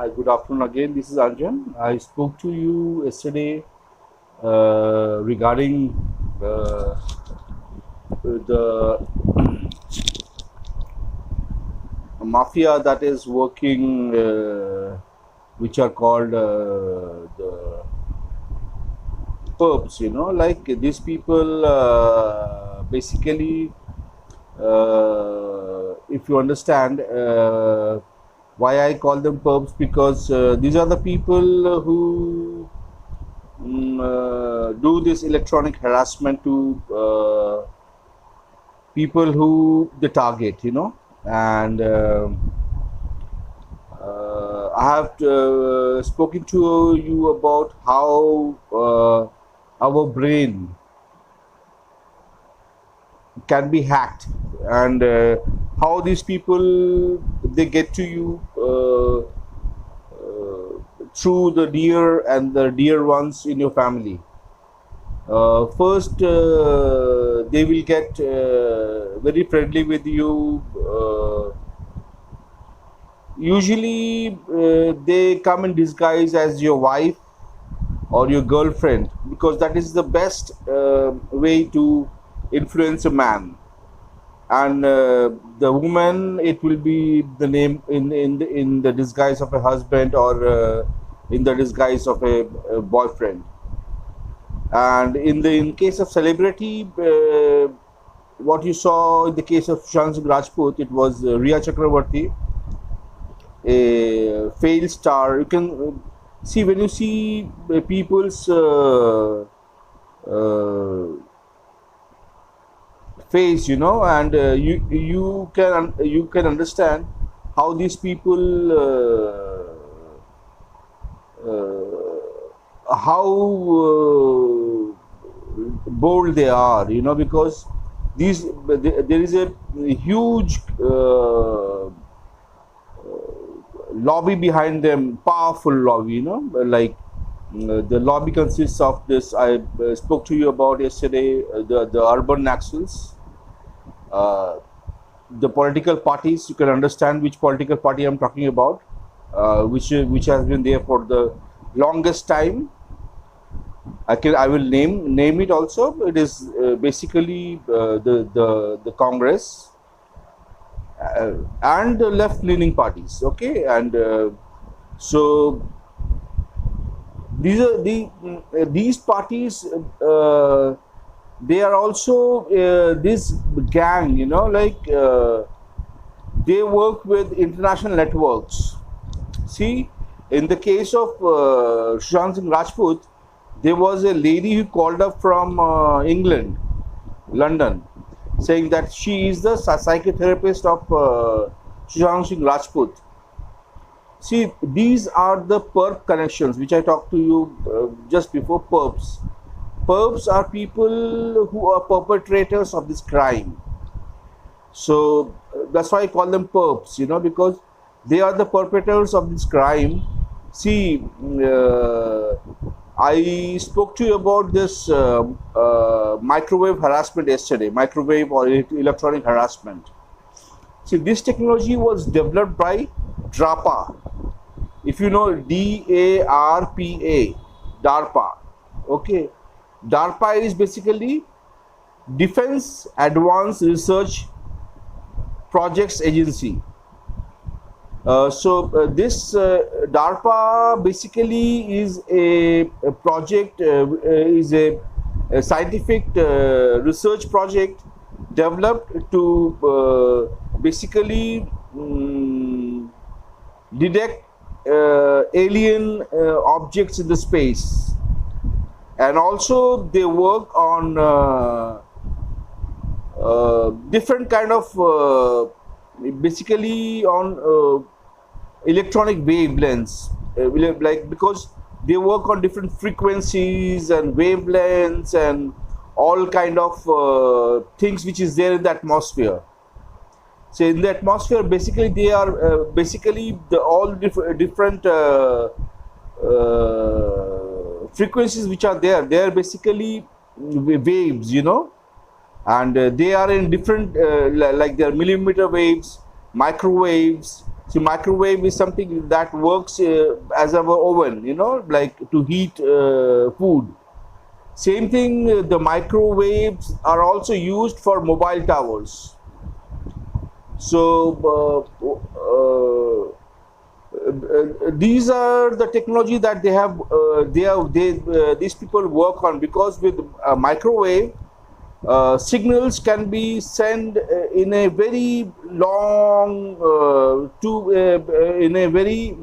Hi, good afternoon again. This is Anjan. I spoke to you yesterday regarding uh, the mafia that is working, which are called the perps. Like these people basically, if you understand why I call them perps, because these are the people who do this electronic harassment to people who they target, and I have spoken to you about how our brain can be hacked, and how these people they get to you through the dear and the dear ones in your family. First, they will get very friendly with you. Usually, they come in disguise as your wife or your girlfriend, because that is the best way to influence a man. And the woman, it will be the name in the disguise of a husband, or in the disguise of a boyfriend. And in case of celebrity, what you saw in the case of Sushant Singh Rajput, it was Riya Chakravarti, a failed star. You can see, when you see people's face, and you can understand how these people how bold they are, because there is a huge lobby behind them, powerful lobby, like the lobby consists of this. I spoke to you about yesterday, the urban Naxals, the political parties. You can understand which political party I'm talking about, which has been there for the longest time. I will name it also. It is basically the Congress and the left-leaning parties. Okay, and so these parties. They are also this gang, like they work with international networks. See, in the case of Sushant Singh Rajput, there was a lady who called up from England, London, saying that she is the psychotherapist of Sushant Singh Rajput. See, these are the perp connections which I talked to you just before. Perps are people who are perpetrators of this crime. So that's why I call them perps, because they are the perpetrators of this crime. See, I spoke to you about this microwave harassment yesterday, microwave or electronic harassment. See, this technology was developed by DARPA. If you know DARPA, DARPA, okay. DARPA is basically Defense Advanced Research Projects Agency. This DARPA basically is a project, is a scientific research project developed to basically detect alien objects in the space. And also they work on different kind of basically on electronic wavelengths, like, because they work on different frequencies and wavelengths and all kind of things which is there in the atmosphere. So in the atmosphere, basically they are basically all different frequencies which are there. They are basically waves, and they are in different like there are millimeter waves, microwaves, See, microwave is something that works as our oven, like to heat food. Same thing, the microwaves are also used for mobile towers. So these are the technology that they have. These people work on, because with microwave, signals can be sent in a very long in a very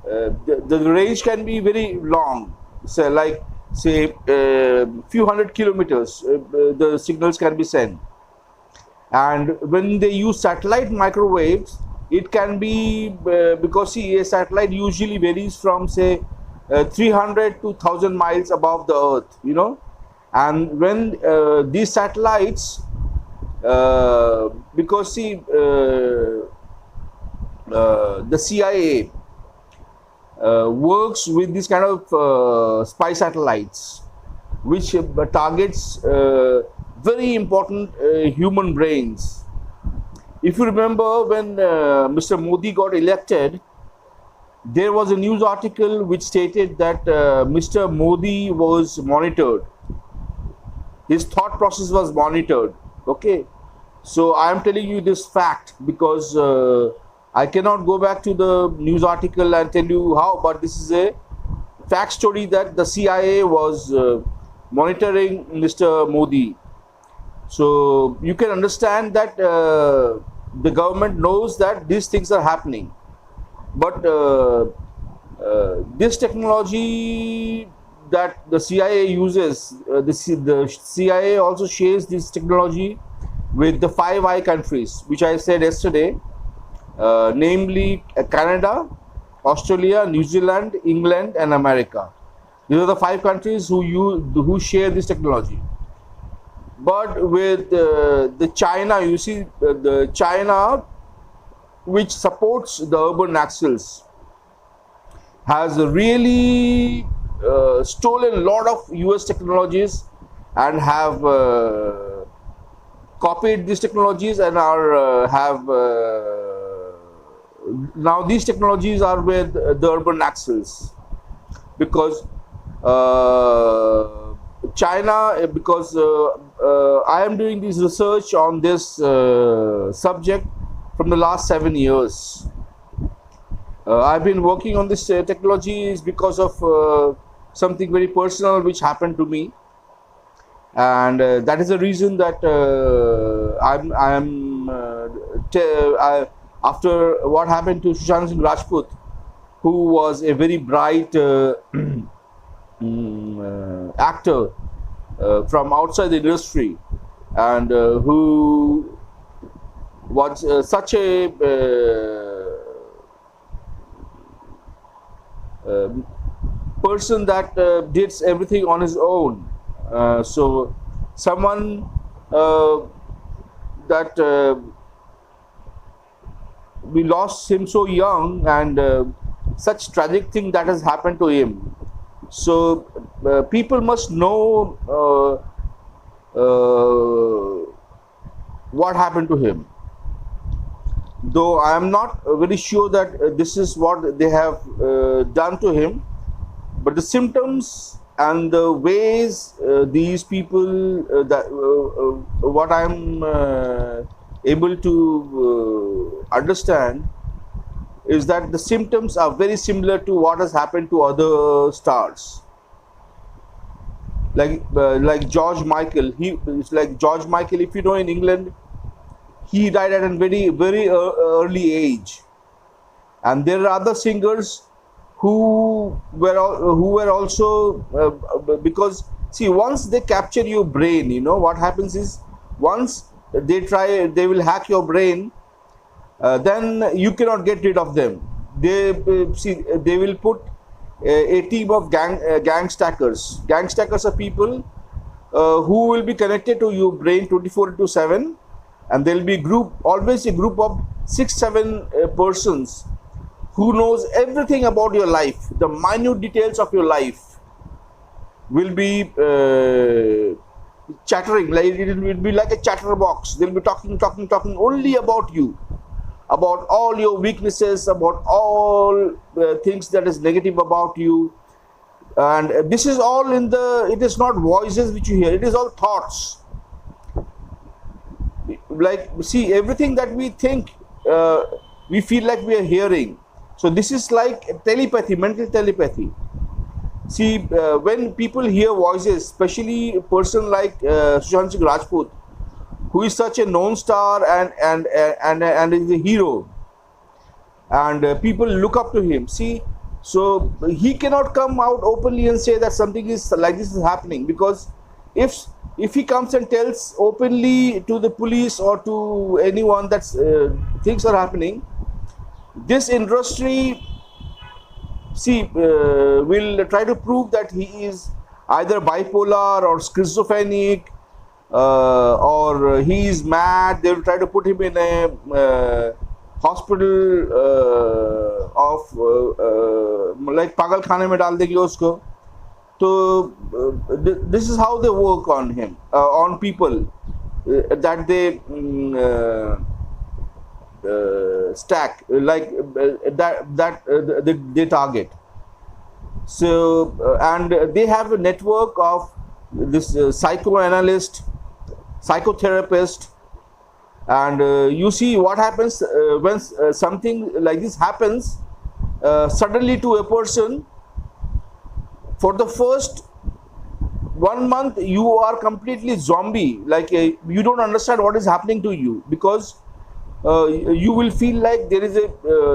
the range can be very long. So like say few hundred kilometers, the signals can be sent. And when they use satellite microwaves, it can be because see, a satellite usually varies from say 300 to 1000 miles above the earth, and when these satellites, because see, the CIA works with this kind of spy satellites, which targets very important human brains. If you remember, when Mr. Modi got elected, there was a news article which stated that Mr. Modi was monitored. His thought process was monitored. Okay, so I am telling you this fact because I cannot go back to the news article and tell you how, but this is a fact story that the CIA was monitoring Mr. Modi. So you can understand that the government knows that these things are happening, but this technology that the CIA uses, the CIA also shares this technology with the Five Eye countries, which I said yesterday, namely Canada, Australia, New Zealand, England, and America. These are the 5 countries who share this technology. But with the China, you see, the China, which supports the urban Naxals, has really stolen a lot of US technologies and have copied these technologies and are now these technologies are with the urban Naxals, because China, because I am doing this research on this subject from the last 7 years. I've been working on this technology because of something very personal which happened to me, and that is the reason that after what happened to Sushant Singh Rajput, who was a very bright actor from outside the industry, and who was such a person that did everything on his own. So someone that we lost him so young, and such tragic thing that has happened to him. So people must know what happened to him. Though I am not very sure that this is what they have done to him, but the symptoms and the ways these people what I am able to understand is that the symptoms are very similar to what has happened to other stars. Like George Michael, it's like George Michael. If you know, in England, he died at a very early age, and there are other singers who were also because see, once they capture your brain, what happens is, once they will hack your brain, then you cannot get rid of them. They will put a team of gangstackers. Gangstackers are people who will be connected to your brain 24/7, and there will be always a group of 6-7 persons who knows everything about your life. The minute details of your life will be chattering, like it will be like a chatterbox. They'll be talking only about you. about all your weaknesses, about all things that is negative about you. And this is all in the, it is not voices which you hear, it is all thoughts. Like, see, everything that we think, we feel like we are hearing. So this is like telepathy, mental telepathy. See, when people hear voices, especially a person like Sushant Singh Rajput, who is such a known star and is a hero, and people look up to him. See, so he cannot come out openly and say that something is like this is happening, because if he comes and tells openly to the police or to anyone that things are happening, this industry, see, will try to prove that he is either bipolar or schizophrenic, or he is mad. They will try to put him in a hospital of like pagal khane mein dal degi usko. So this is how they work on him, on people that they stack, like they target. So and they have a network of this psychoanalyst, psychotherapist, and you see what happens when something like this happens suddenly to a person. For the first 1 month, you are completely zombie, like you don't understand what is happening to you, because you will feel like there is a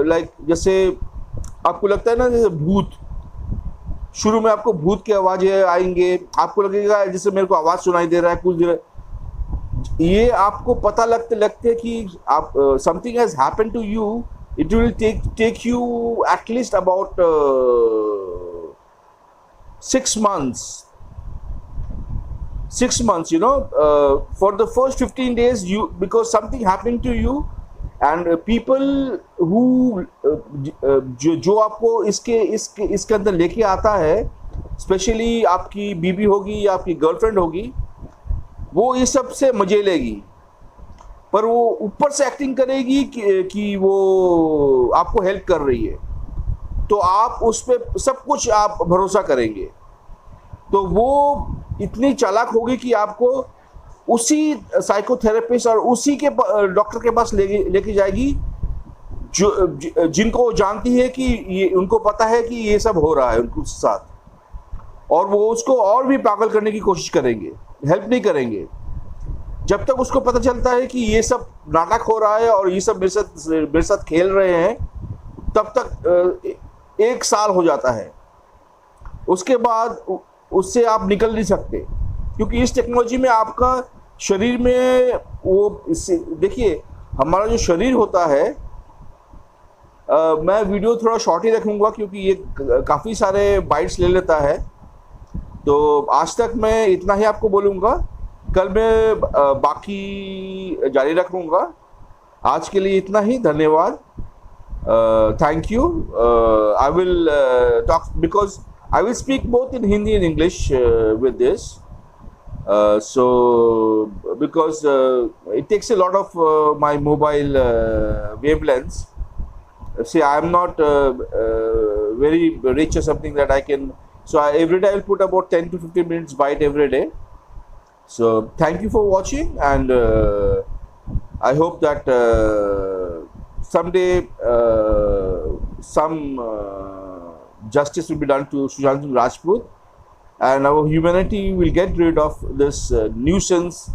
like, जैसे आपको लगता है ना जैसे भूत, शुरू में आपको भूत की आवाज़ें आएंगे, आपको लगेगा जैसे मेरे को आवाज़ सुनाई दे रहा है कुछ देर, ये आपको पता लगते लगते कि आप something has happened to you. It will take you at least about 6 months. 6 months, you know, for the first 15 days, you, because something happened to you, and people who जो आपको इसके अंदर लेके आता है, स्पेशली आपकी बीबी होगी या आपकी गर्लफ्रेंड होगी, वो ये सब से मजे लेगी, पर वो ऊपर से एक्टिंग करेगी कि वो आपको हेल्प कर रही है, तो आप उस पर सब कुछ आप भरोसा करेंगे. तो वो इतनी चालाक होगी कि आपको उसी साइकोथेरेपिस्ट और उसी के डॉक्टर के पास लेके जाएगी जो जिनको वो जानती है कि ये, उनको पता है कि ये सब हो रहा है उनके साथ, और वो उसको और भी पागल करने की कोशिश करेंगे, हेल्प नहीं करेंगे. जब तक उसको पता चलता है कि ये सब नाटक हो रहा है और ये सब मेरे साथ खेल रहे हैं, तब तक 1 साल हो जाता है. उसके बाद उससे आप निकल नहीं सकते, क्योंकि इस टेक्नोलॉजी में आपका शरीर में वो, देखिए हमारा जो शरीर होता है, मैं वीडियो थोड़ा शॉर्ट ही रखूँगा क्योंकि ये काफ़ी सारे बाइट्स ले लेता है. तो आज तक मैं इतना ही आपको बोलूँगा, कल मैं बाकी जारी रखूँगा. आज के लिए इतना ही, धन्यवाद. Thank you. I will talk, because I will speak both in Hindi and English with this. So because it takes a lot of my mobile wavelengths. See, I am not very rich or something that I can. So every day I will put about 10 to 15 minutes bite every day. So thank you for watching, and I hope that someday some justice will be done to Sushant Singh Rajput, and our humanity will get rid of this nuisance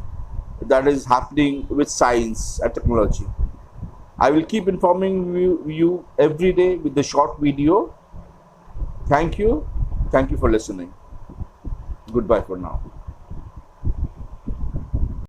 that is happening with science and technology. I will keep informing you every day with the short video. Thank you for listening. Goodbye for now.